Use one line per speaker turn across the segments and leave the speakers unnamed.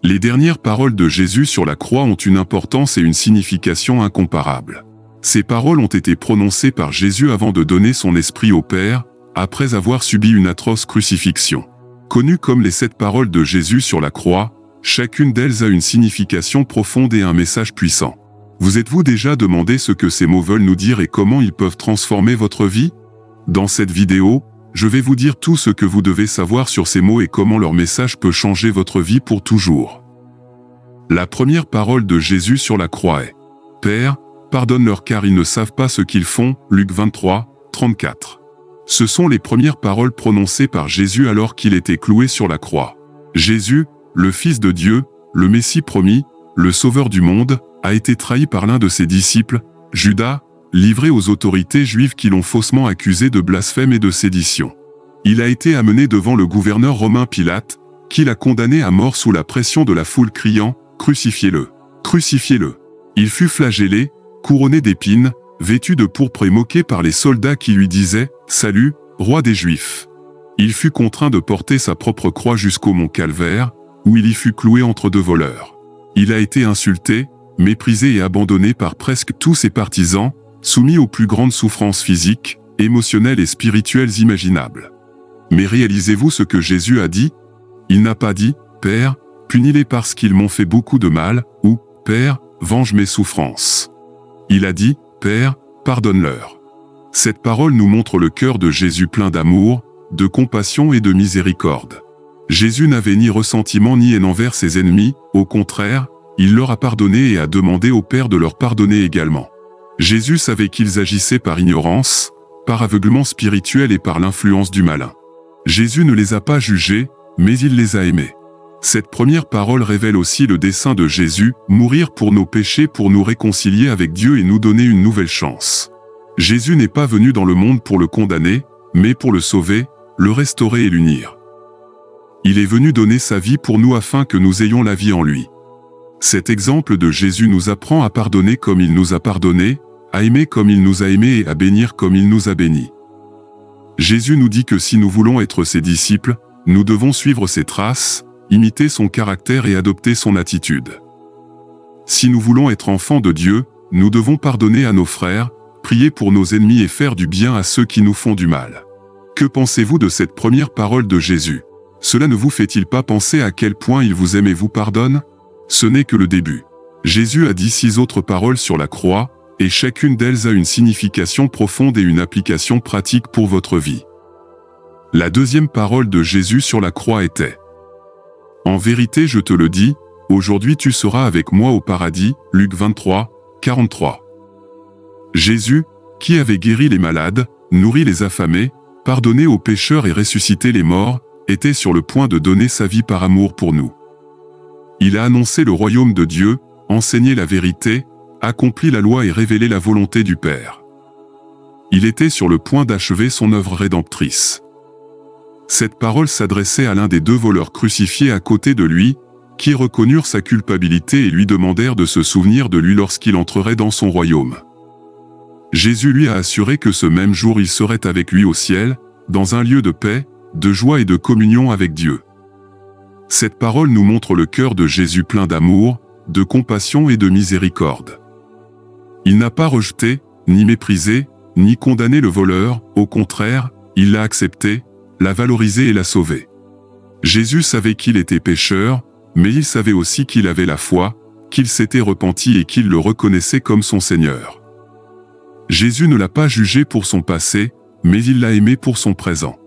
Les dernières paroles de Jésus sur la croix ont une importance et une signification incomparables. Ces paroles ont été prononcées par Jésus avant de donner son esprit au Père, après avoir subi une atroce crucifixion. Connues comme les 7 paroles de Jésus sur la croix, chacune d'elles a une signification profonde et un message puissant. Vous êtes-vous déjà demandé ce que ces mots veulent nous dire et comment ils peuvent transformer votre vie? Dans cette vidéo, je vais vous dire tout ce que vous devez savoir sur ces mots et comment leur message peut changer votre vie pour toujours. La première parole de Jésus sur la croix est « Père, pardonne-leur car ils ne savent pas ce qu'ils font » Luc 23, 34. Ce sont les premières paroles prononcées par Jésus alors qu'il était cloué sur la croix. Jésus, le Fils de Dieu, le Messie promis, le Sauveur du monde, a été trahi par l'un de ses disciples, Judas, livré aux autorités juives qui l'ont faussement accusé de blasphème et de sédition. Il a été amené devant le gouverneur romain Pilate, qui l'a condamné à mort sous la pression de la foule criant « Crucifiez-le! Crucifiez-le » Il fut flagellé, couronné d'épines, vêtu de pourpre et moqué par les soldats qui lui disaient « Salut, roi des Juifs !» Il fut contraint de porter sa propre croix jusqu'au mont Calvaire, où il y fut cloué entre 2 voleurs. Il a été insulté, méprisé et abandonné par presque tous ses partisans, soumis aux plus grandes souffrances physiques, émotionnelles et spirituelles imaginables. Mais réalisez-vous ce que Jésus a dit? Il n'a pas dit « Père, punis-les parce qu'ils m'ont fait beaucoup de mal » ou « Père, venge mes souffrances ». Il a dit « Père, pardonne-leur ». Cette parole nous montre le cœur de Jésus plein d'amour, de compassion et de miséricorde. Jésus n'avait ni ressentiment ni haine envers ses ennemis, au contraire, il leur a pardonné et a demandé au Père de leur pardonner également. Jésus savait qu'ils agissaient par ignorance, par aveuglement spirituel et par l'influence du malin. Jésus ne les a pas jugés, mais il les a aimés. Cette première parole révèle aussi le dessein de Jésus, mourir pour nos péchés pour nous réconcilier avec Dieu et nous donner une nouvelle chance. Jésus n'est pas venu dans le monde pour le condamner, mais pour le sauver, le restaurer et l'unir. Il est venu donner sa vie pour nous afin que nous ayons la vie en lui. Cet exemple de Jésus nous apprend à pardonner comme il nous a pardonné, à aimer comme il nous a aimés et à bénir comme il nous a bénis. Jésus nous dit que si nous voulons être ses disciples, nous devons suivre ses traces, imiter son caractère et adopter son attitude. Si nous voulons être enfants de Dieu, nous devons pardonner à nos frères, prier pour nos ennemis et faire du bien à ceux qui nous font du mal. Que pensez-vous de cette première parole de Jésus? Cela ne vous fait-il pas penser à quel point il vous aime et vous pardonne? Ce n'est que le début. Jésus a dit 6 autres paroles sur la croix, et chacune d'elles a une signification profonde et une application pratique pour votre vie. La deuxième parole de Jésus sur la croix était « En vérité je te le dis, aujourd'hui tu seras avec moi au paradis » Luc 23, 43. Jésus, qui avait guéri les malades, nourri les affamés, pardonné aux pécheurs et ressuscité les morts, était sur le point de donner sa vie par amour pour nous. Il a annoncé le royaume de Dieu, enseigné la vérité, accompli la loi et révélé la volonté du Père. Il était sur le point d'achever son œuvre rédemptrice. Cette parole s'adressait à l'un des 2 voleurs crucifiés à côté de lui, qui reconnurent sa culpabilité et lui demandèrent de se souvenir de lui lorsqu'il entrerait dans son royaume. Jésus lui a assuré que ce même jour il serait avec lui au ciel, dans un lieu de paix, de joie et de communion avec Dieu. Cette parole nous montre le cœur de Jésus plein d'amour, de compassion et de miséricorde. Il n'a pas rejeté, ni méprisé, ni condamné le voleur, au contraire, il l'a accepté, l'a valorisé et l'a sauvé. Jésus savait qu'il était pécheur, mais il savait aussi qu'il avait la foi, qu'il s'était repenti et qu'il le reconnaissait comme son Seigneur. Jésus ne l'a pas jugé pour son passé, mais il l'a aimé pour son présent.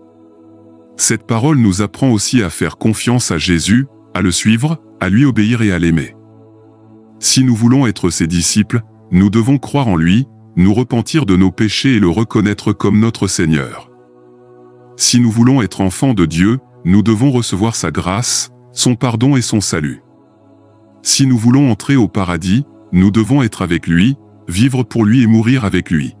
Cette parole nous apprend aussi à faire confiance à Jésus, à le suivre, à lui obéir et à l'aimer. Si nous voulons être ses disciples, nous devons croire en lui, nous repentir de nos péchés et le reconnaître comme notre Seigneur. Si nous voulons être enfants de Dieu, nous devons recevoir sa grâce, son pardon et son salut. Si nous voulons entrer au paradis, nous devons être avec lui, vivre pour lui et mourir avec lui.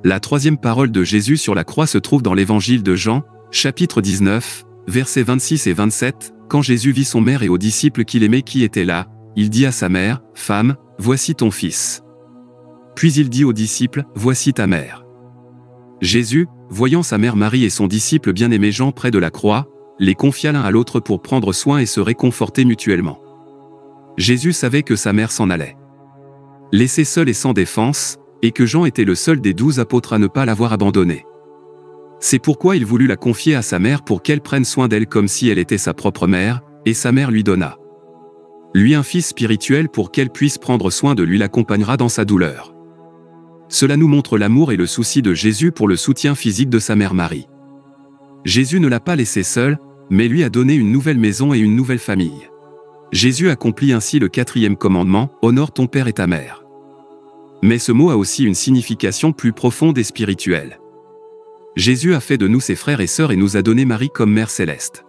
La troisième parole de Jésus sur la croix se trouve dans l'évangile de Jean, chapitre 19, versets 26 et 27. Quand Jésus vit son mère et aux disciples qu'il aimait qui étaient là, il dit à sa mère, « Femme, voici ton fils. » Puis il dit aux disciples, « Voici ta mère. » Jésus, voyant sa mère Marie et son disciple bien-aimé Jean près de la croix, les confia l'un à l'autre pour prendre soin et se réconforter mutuellement. Jésus savait que sa mère s'en allait, laissé seul et sans défense, et que Jean était le seul des 12 apôtres à ne pas l'avoir abandonné. C'est pourquoi il voulut la confier à sa mère pour qu'elle prenne soin d'elle comme si elle était sa propre mère, et sa mère lui donna, lui, un fils spirituel pour qu'elle puisse prendre soin de lui, l'accompagnera dans sa douleur. Cela nous montre l'amour et le souci de Jésus pour le soutien physique de sa mère Marie. Jésus ne l'a pas laissée seule, mais lui a donné une nouvelle maison et une nouvelle famille. Jésus accomplit ainsi le 4e commandement, « Honore ton père et ta mère ». Mais ce mot a aussi une signification plus profonde et spirituelle. Jésus a fait de nous ses frères et sœurs et nous a donné Marie comme mère céleste.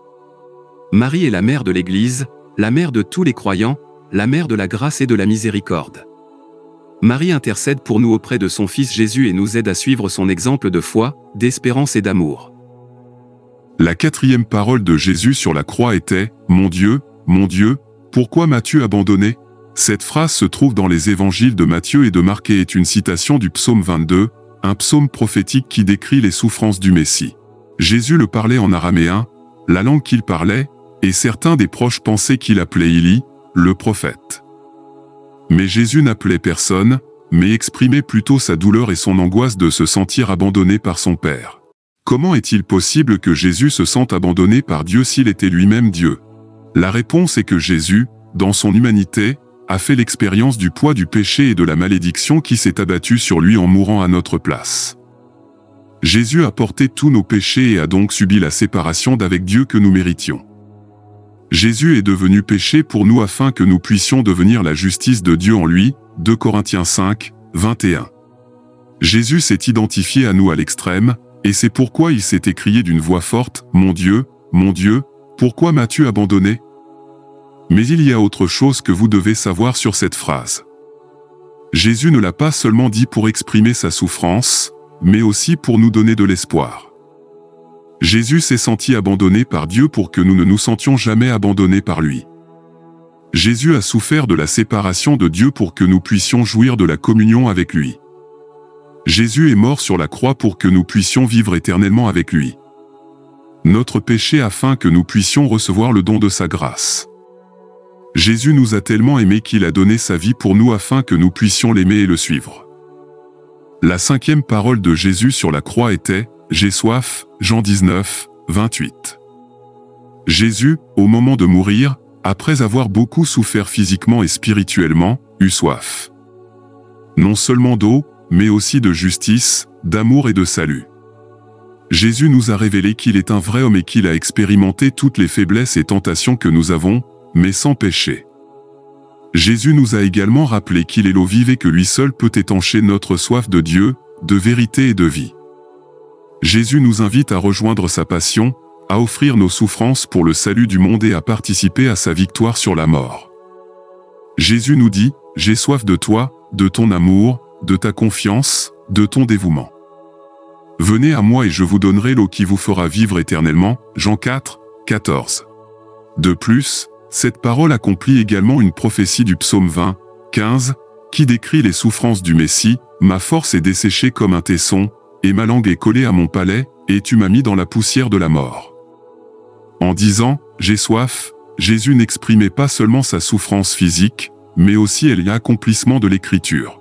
Marie est la mère de l'Église, la mère de tous les croyants, la mère de la grâce et de la miséricorde. Marie intercède pour nous auprès de son Fils Jésus et nous aide à suivre son exemple de foi, d'espérance et d'amour.
La 4e parole de Jésus sur la croix était « Mon Dieu, pourquoi m'as-tu abandonné ?» Cette phrase se trouve dans les évangiles de Matthieu et de Marc et est une citation du psaume 22, un psaume prophétique qui décrit les souffrances du Messie. Jésus le parlait en araméen, la langue qu'il parlait, et certains des proches pensaient qu'il appelait Élie, le prophète. Mais Jésus n'appelait personne, mais exprimait plutôt sa douleur et son angoisse de se sentir abandonné par son Père. Comment est-il possible que Jésus se sente abandonné par Dieu s'il était lui-même Dieu? La réponse est que Jésus, dans son humanité, a fait l'expérience du poids du péché et de la malédiction qui s'est abattue sur lui en mourant à notre place. Jésus a porté tous nos péchés et a donc subi la séparation d'avec Dieu que nous méritions. Jésus est devenu péché pour nous afin que nous puissions devenir la justice de Dieu en lui, 2 Corinthiens 5, 21. Jésus s'est identifié à nous à l'extrême, et c'est pourquoi il s'est écrié d'une voix forte, « Mon Dieu, pourquoi m'as-tu abandonné ?» Mais il y a autre chose que vous devez savoir sur cette phrase. Jésus ne l'a pas seulement dit pour exprimer sa souffrance, mais aussi pour nous donner de l'espoir. Jésus s'est senti abandonné par Dieu pour que nous ne nous sentions jamais abandonnés par lui. Jésus a souffert de la séparation de Dieu pour que nous puissions jouir de la communion avec lui. Jésus est mort sur la croix pour que nous puissions vivre éternellement avec lui. Notre péché afin que nous puissions recevoir le don de sa grâce. Jésus nous a tellement aimés qu'il a donné sa vie pour nous afin que nous puissions l'aimer et le suivre. La 5e parole de Jésus sur la croix était « J'ai soif » Jean 19, 28. Jésus, au moment de mourir, après avoir beaucoup souffert physiquement et spirituellement, eut soif. Non seulement d'eau, mais aussi de justice, d'amour et de salut. Jésus nous a révélé qu'il est un vrai homme et qu'il a expérimenté toutes les faiblesses et tentations que nous avons, mais sans péché. Jésus nous a également rappelé qu'il est l'eau vive et que lui seul peut étancher notre soif de Dieu, de vérité et de vie. Jésus nous invite à rejoindre sa passion, à offrir nos souffrances pour le salut du monde et à participer à sa victoire sur la mort. Jésus nous dit « J'ai soif de toi, de ton amour, de ta confiance, de ton dévouement. Venez à moi et je vous donnerai l'eau qui vous fera vivre éternellement. » Jean 4, 14. De plus, cette parole accomplit également une prophétie du psaume 20, 15, qui décrit les souffrances du Messie. « Ma force est desséchée comme un tesson, et ma langue est collée à mon palais, et tu m'as mis dans la poussière de la mort. » En disant « J'ai soif », Jésus n'exprimait pas seulement sa souffrance physique, mais aussi l'accomplissement de l'Écriture.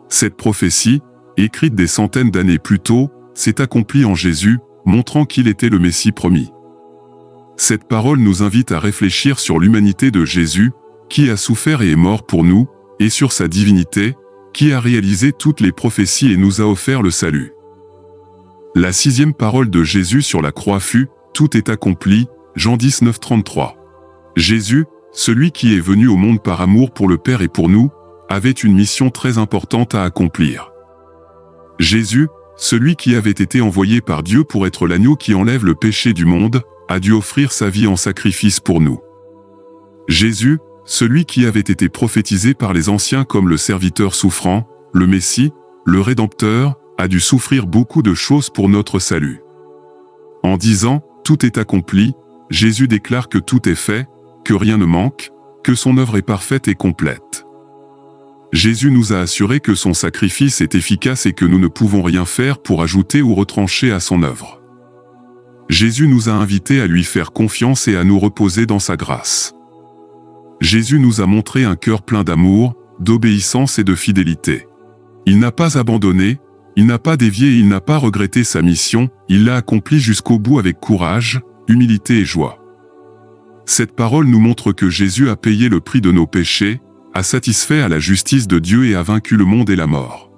Cette prophétie, écrite des centaines d'années plus tôt, s'est accomplie en Jésus, montrant qu'il était le Messie promis. Cette parole nous invite à réfléchir sur l'humanité de Jésus, qui a souffert et est mort pour nous, et sur sa divinité, qui a réalisé toutes les prophéties et nous a offert le salut. La 6e parole de Jésus sur la croix fut « Tout est accompli » Jean 19, 33. Jésus, celui qui est venu au monde par amour pour le Père et pour nous, avait une mission très importante à accomplir. Jésus, celui qui avait été envoyé par Dieu pour être l'agneau qui enlève le péché du monde, a dû offrir sa vie en sacrifice pour nous. Jésus, celui qui avait été prophétisé par les anciens comme le serviteur souffrant, le Messie, le Rédempteur, a dû souffrir beaucoup de choses pour notre salut. En disant « Tout est accompli », Jésus déclare que tout est fait, que rien ne manque, que son œuvre est parfaite et complète. Jésus nous a assuré que son sacrifice est efficace et que nous ne pouvons rien faire pour ajouter ou retrancher à son œuvre. Jésus nous a invités à lui faire confiance et à nous reposer dans sa grâce. Jésus nous a montré un cœur plein d'amour, d'obéissance et de fidélité. Il n'a pas abandonné, il n'a pas dévié et il n'a pas regretté sa mission, il l'a accomplie jusqu'au bout avec courage, humilité et joie. Cette parole nous montre que Jésus a payé le prix de nos péchés, a satisfait à la justice de Dieu et a vaincu le monde et la mort.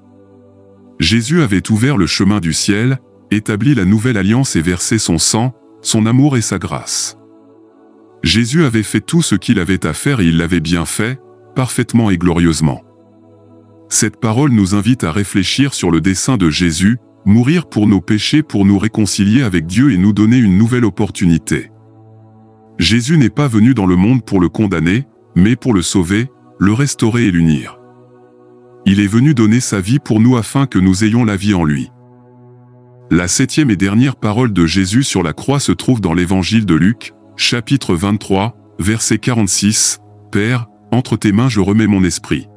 Jésus avait ouvert le chemin du ciel, établi la nouvelle alliance et versé son sang, son amour et sa grâce. Jésus avait fait tout ce qu'il avait à faire et il l'avait bien fait, parfaitement et glorieusement. Cette parole nous invite à réfléchir sur le dessein de Jésus, mourir pour nos péchés pour nous réconcilier avec Dieu et nous donner une nouvelle opportunité. Jésus n'est pas venu dans le monde pour le condamner, mais pour le sauver, le restaurer et l'unir. Il est venu donner sa vie pour nous afin que nous ayons la vie en lui. La 7e et dernière parole de Jésus sur la croix se trouve dans l'évangile de Luc, chapitre 23, verset 46, « Père, entre tes mains je remets mon esprit. »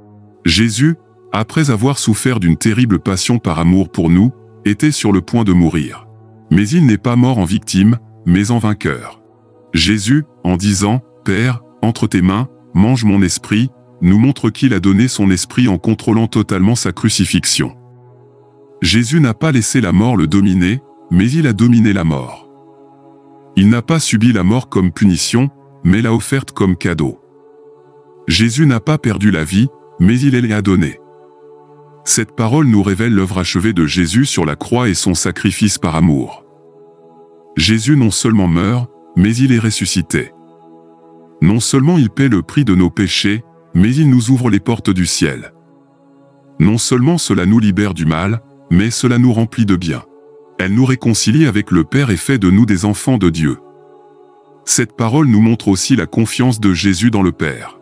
Jésus, après avoir souffert d'une terrible passion par amour pour nous, était sur le point de mourir. Mais il n'est pas mort en victime, mais en vainqueur. Jésus, en disant « Père, entre tes mains, mange mon esprit », nous montre qu'il a donné son esprit en contrôlant totalement sa crucifixion. Jésus n'a pas laissé la mort le dominer, mais il a dominé la mort. Il n'a pas subi la mort comme punition, mais l'a offerte comme cadeau. Jésus n'a pas perdu la vie, mais il l'a donnée. Cette parole nous révèle l'œuvre achevée de Jésus sur la croix et son sacrifice par amour. Jésus non seulement meurt, mais il est ressuscité. Non seulement il paie le prix de nos péchés, mais il nous ouvre les portes du ciel. Non seulement cela nous libère du mal, mais cela nous remplit de bien. Elle nous réconcilie avec le Père et fait de nous des enfants de Dieu. Cette parole nous montre aussi la confiance de Jésus dans le Père.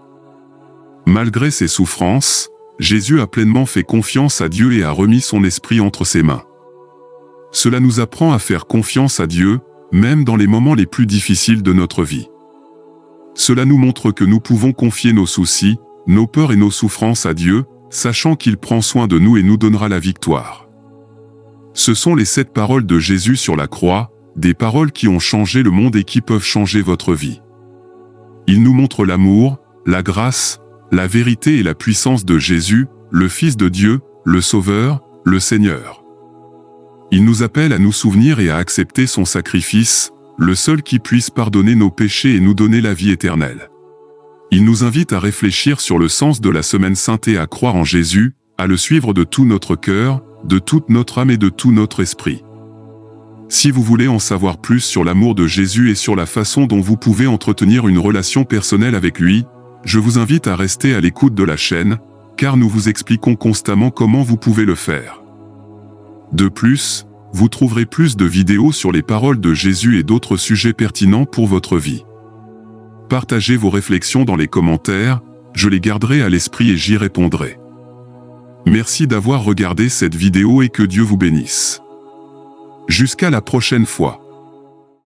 Malgré ses souffrances, Jésus a pleinement fait confiance à Dieu et a remis son esprit entre ses mains. Cela nous apprend à faire confiance à Dieu, même dans les moments les plus difficiles de notre vie. Cela nous montre que nous pouvons confier nos soucis, nos peurs et nos souffrances à Dieu, sachant qu'il prend soin de nous et nous donnera la victoire. Ce sont les 7 paroles de Jésus sur la croix, des paroles qui ont changé le monde et qui peuvent changer votre vie. Il nous montre l'amour, la grâce, la vérité et la puissance de Jésus, le Fils de Dieu, le Sauveur, le Seigneur. Il nous appelle à nous souvenir et à accepter son sacrifice, le seul qui puisse pardonner nos péchés et nous donner la vie éternelle. Il nous invite à réfléchir sur le sens de la Semaine Sainte et à croire en Jésus, à le suivre de tout notre cœur, de toute notre âme et de tout notre esprit. Si vous voulez en savoir plus sur l'amour de Jésus et sur la façon dont vous pouvez entretenir une relation personnelle avec lui, je vous invite à rester à l'écoute de la chaîne, car nous vous expliquons constamment comment vous pouvez le faire. De plus, vous trouverez plus de vidéos sur les paroles de Jésus et d'autres sujets pertinents pour votre vie. Partagez vos réflexions dans les commentaires, je les garderai à l'esprit et j'y répondrai. Merci d'avoir regardé cette vidéo et que Dieu vous bénisse. Jusqu'à la prochaine fois.